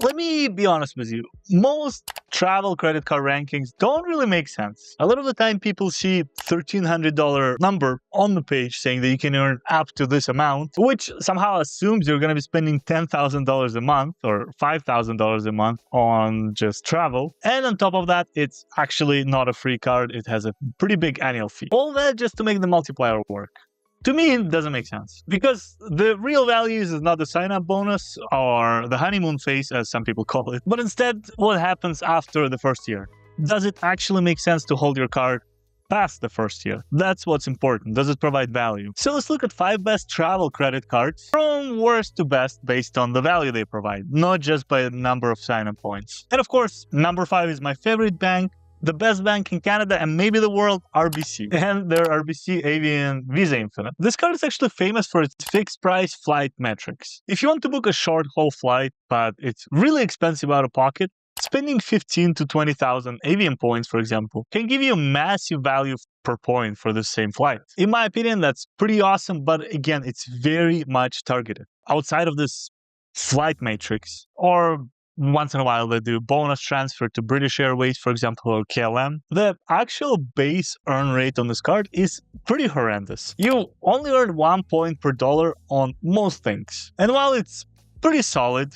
let me be honest with you. Most travel credit card rankings don't really make sense. A lot of the time people see $1,300 number on the page saying that you can earn up to this amount, which somehow assumes you're going to be spending $10,000 a month or $5,000 a month on just travel. And on top of that, it's actually not a free card. It has a pretty big annual fee. All that just to make the multiplier work. To me, it doesn't make sense because the real value is not the sign-up bonus or the honeymoon phase, as some people call it, but instead what happens after the first year. Does it actually make sense to hold your card past the first year? That's what's important. Does it provide value? So let's look at 5 best travel credit cards from worst to best based on the value they provide, not just by the number of sign-up points. And of course, number 5 is my favorite bank, the best bank in Canada and maybe the world, RBC. And their RBC Avion Visa Infinite. This card is actually famous for its fixed price flight metrics. If you want to book a short haul flight, but it's really expensive out of pocket, spending 15 to 20,000 Avion points, for example, can give you a massive value per point for the same flight. In my opinion, that's pretty awesome, but again, it's very much targeted. Outside of this flight matrix, or once in a while they do bonus transfer to British Airways, for example, or KLM. The actual base earn rate on this card is pretty horrendous. You only earn 1 point per dollar on most things. And while it's pretty solid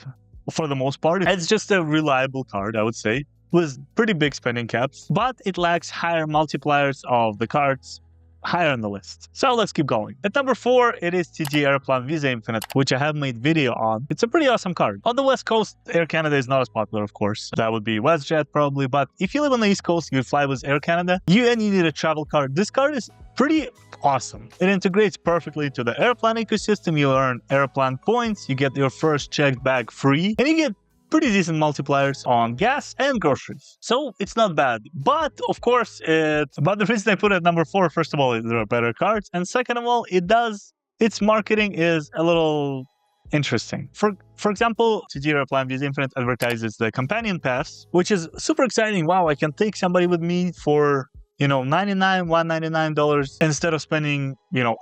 for the most part, it's just a reliable card, I would say, with pretty big spending caps, but it lacks higher multipliers of the cards higher on the list. So let's keep going. At number 4, it is TD Aeroplan Visa Infinite, which I have made video on. It's a pretty awesome card. On the West Coast, Air Canada is not as popular, of course. That would be WestJet probably, but if you live on the East Coast, you fly with Air Canada, you need a travel card. This card is pretty awesome. It integrates perfectly to the Aeroplan ecosystem. You earn Aeroplan points, you get your first checked bag free, and you get pretty decent multipliers on gas and groceries. So it's not bad. But of course, but the reason I put it at number 4, first of all, is there are better cards. And second of all, its marketing is a little interesting. For example, TD Aeroplan Visa Infinite advertises the Companion Pass, which is super exciting. Wow, I can take somebody with me for, $199 instead of spending,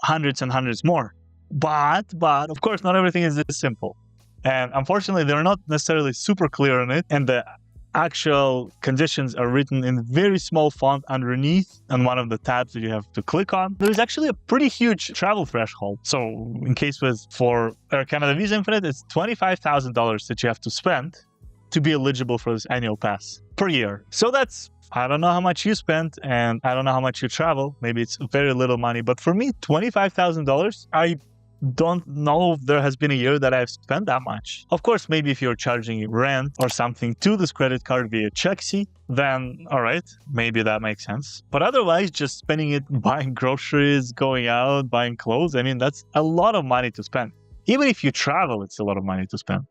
hundreds and hundreds more. But of course, not everything is this simple. And unfortunately, they're not necessarily super clear on it. And the actual conditions are written in very small font underneath on one of the tabs that you have to click on. There's actually a pretty huge travel threshold. So in case for Air Canada Visa Infinite, it's $25,000 that you have to spend to be eligible for this annual pass per year. So I don't know how much you spend and I don't know how much you travel. Maybe it's very little money. But for me, $25,000, I don't know if there has been a year that I've spent that much. Of course, maybe if you're charging rent or something to this credit card via Chexi, then all right, maybe that makes sense. But otherwise, just spending it buying groceries, going out, buying clothes, that's a lot of money to spend. Even if you travel, it's a lot of money to spend.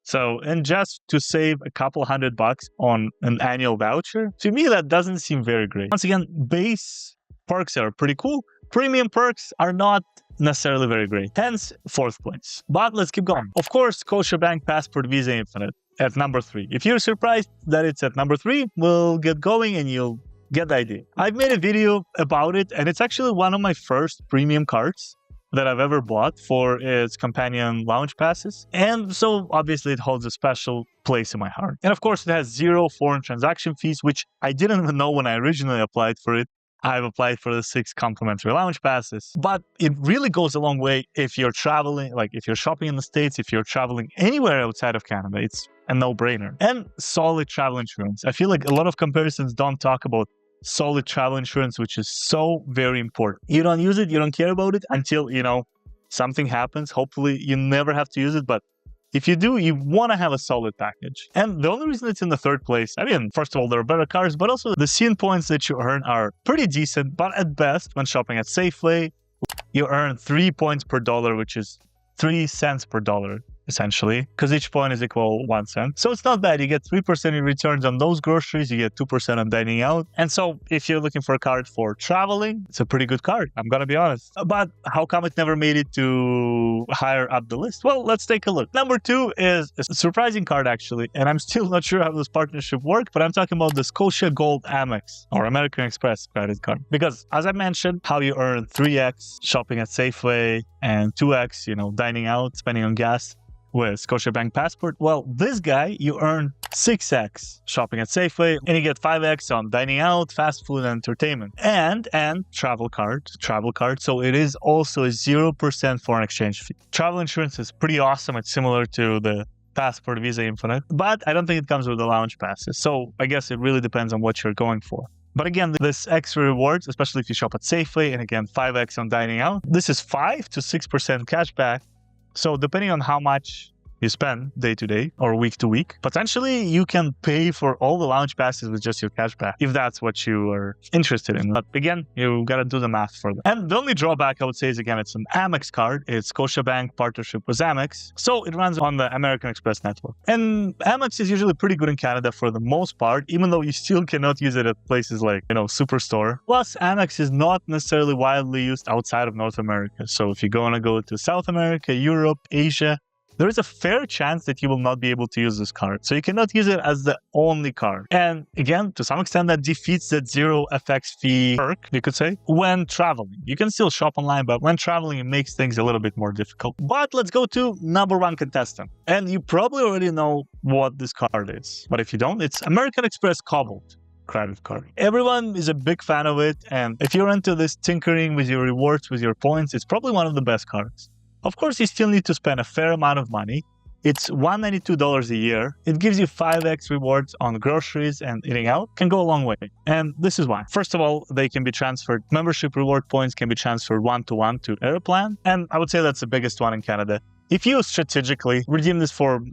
So, and just to save a couple $100 on an annual voucher, to me, that doesn't seem very great. Once again, base perks are pretty cool. Premium perks are not necessarily very great. Hence, 4th place. But let's keep going. Of course, Scotiabank Passport Visa Infinite at number 3. If you're surprised that it's at number 3, we'll get going and you'll get the idea. I've made a video about it, and it's actually one of my first premium cards that I've ever bought for its companion lounge passes. And so obviously it holds a special place in my heart. And of course, it has 0 foreign transaction fees, which I didn't even know when I originally applied for it. I've applied for the 6 complimentary lounge passes, but it really goes a long way if you're traveling, like if you're shopping in the States, if you're traveling anywhere outside of Canada, it's a no-brainer. And solid travel insurance. I feel like a lot of comparisons don't talk about solid travel insurance, which is so very important. You don't use it, you don't care about it until, something happens. Hopefully you never have to use it, but if you do, you want to have a solid package. And the only reason it's in the 3rd place, first of all, there are better cars, but also the scene points that you earn are pretty decent. But at best, when shopping at Safeway, you earn 3 points per dollar, which is 3 cents per dollar, essentially, because each point is equal 1 cent. So it's not bad. You get 3% in returns on those groceries. You get 2% on dining out. And so if you're looking for a card for traveling, it's a pretty good card. I'm going to be honest. But how come it never made it to higher up the list? Well, let's take a look. Number 2 is a surprising card, actually. And I'm still not sure how this partnership worked, but I'm talking about the Scotia Gold Amex or American Express credit card. Because as I mentioned, how you earn 3x shopping at Safeway and 2x, dining out, spending on gas. with Scotiabank Passport, well, this guy, you earn 6x shopping at Safeway, and you get 5x on dining out, fast food, and entertainment, and travel card. So it is also a 0% foreign exchange fee. Travel insurance is pretty awesome. It's similar to the Passport Visa Infinite, but I don't think it comes with the lounge passes. So I guess it really depends on what you're going for. But again, this extra rewards, especially if you shop at Safeway, and again, 5x on dining out, this is 5 to 6% cash back. So depending on how much you spend day to day or week to week, potentially you can pay for all the lounge passes with just your cash back, if that's what you are interested in. But again, you got to do the math for them. And the only drawback I would say is, again, it's an Amex card. It's Scotiabank partnership with Amex. So it runs on the American Express network. And Amex is usually pretty good in Canada for the most part, even though you still cannot use it at places like, Superstore. Plus, Amex is not necessarily widely used outside of North America. So if you're going to go to South America, Europe, Asia, there is a fair chance that you will not be able to use this card. So you cannot use it as the only card. And again, to some extent, that defeats that zero FX fee perk, you could say, when traveling. You can still shop online, but when traveling, it makes things a little bit more difficult. But let's go to number one contestant. And you probably already know what this card is. But if you don't, it's American Express Cobalt credit card. Everyone is a big fan of it. And if you're into this tinkering with your rewards, with your points, it's probably one of the best cards. Of course, you still need to spend a fair amount of money. It's $192 a year. It gives you 5x rewards on groceries and eating out. Can go a long way. And this is why. First of all, they can be transferred. Membership reward points can be transferred one-to-one to Aeroplan. And I would say that's the biggest one in Canada. If you strategically redeem this for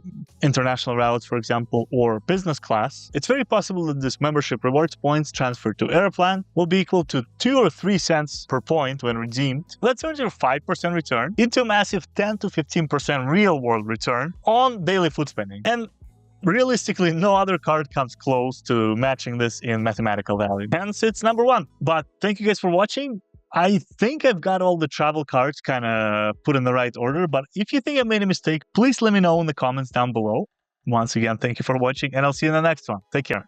international routes, for example, or business class, it's very possible that this membership rewards points transferred to Aeroplan will be equal to 2 or 3 cents per point when redeemed. That turns your 5% return into a massive 10 to 15% real-world return on daily food spending. And realistically, no other card comes close to matching this in mathematical value. Hence, it's number one. But thank you guys for watching. I think I've got all the travel cards kind of put in the right order, but if you think I made a mistake, please let me know in the comments down below. Once again, thank you for watching, and I'll see you in the next one. Take care.